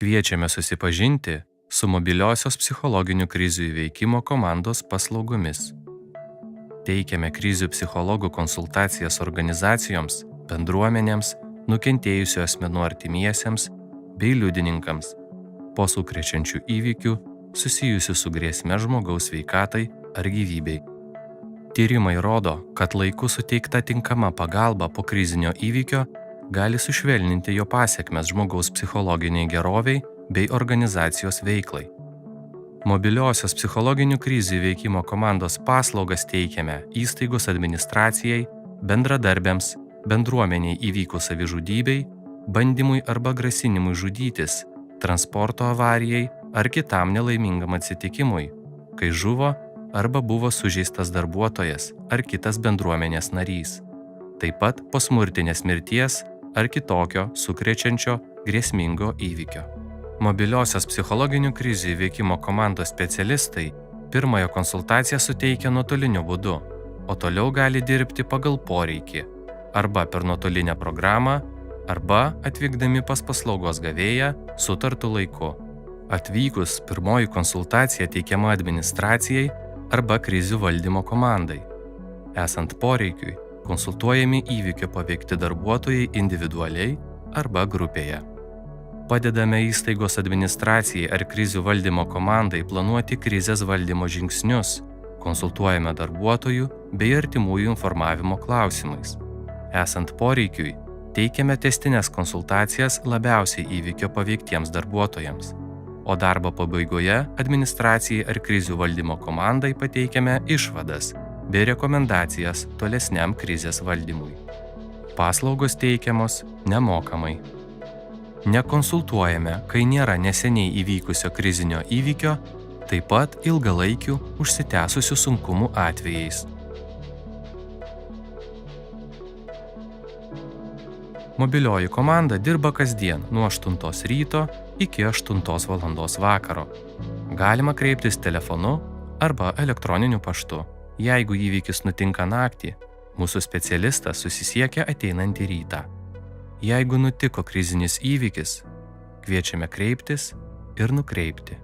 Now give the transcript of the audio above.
Kviečiame susipažinti su mobiliosios psichologinių krizių įveikimo komandos paslaugomis. Teikiame krizių psichologų konsultacijas organizacijoms, bendruomenėms, nukentėjusių asmenų artimiesiems bei liudininkams po sukrečiančių įvykių susijusių su grėsme žmogaus sveikatai ar gyvybei. Tyrimai rodo, kad laiku suteikta tinkama pagalba po krizinio įvykio gali sušvelninti jo pasekmes žmogaus psichologiniai geroviai bei organizacijos veiklai. Mobiliosios psichologinių krizių įveikimo komandos paslaugas teikiame įstaigos administracijai, bendradarbiams, bendruomeniai įvykus savižudybei, bandymui arba grasinimui žudytis, transporto avarijai ar kitam nelaimingam atsitikimui, kai žuvo arba buvo sužeistas darbuotojas ar kitas bendruomenės narys. Taip pat po smurtinės mirties ar kitokio sukrečiančio grėsmingo įvykio. Mobiliosios psichologinių krizių įveikimo komandos specialistai pirmąją konsultaciją suteikia nuotoliniu būdu, o toliau gali dirbti pagal poreikį, arba per nuotolinę programą, arba atvykdami pas paslaugos gavėją sutartu laiku. Atvykus pirmoji konsultacija teikiama administracijai arba krizių valdymo komandai. Esant poreikiui, konsultuojami įvykio paveikti darbuotojai individualiai arba grupėje. Padedame įstaigos administracijai ar krizių valdymo komandai planuoti krizės valdymo žingsnius, konsultuojame darbuotojų bei artimųjų informavimo klausimais. Esant poreikiui, teikiame tęstines konsultacijas labiausiai įvykio paveiktiems darbuotojams, o darbo pabaigoje administracijai ar krizių valdymo komandai pateikiame išvadas bei rekomendacijas tolesniam krizės valdymui. Paslaugos teikiamos nemokamai. Nekonsultuojame, kai nėra neseniai įvykusio krizinio įvykio, taip pat ilgalaikių užsitęsusių sunkumų atvejais. Mobilioji komanda dirba kasdien nuo 8 ryto iki 8 valandos vakaro. Galima kreiptis telefonu arba elektroniniu paštu. Jeigu įvykis nutinka naktį, mūsų specialistas susisiekia ateinantį rytą. Jeigu nutiko krizinis įvykis, kviečiame kreiptis ir nukreipti.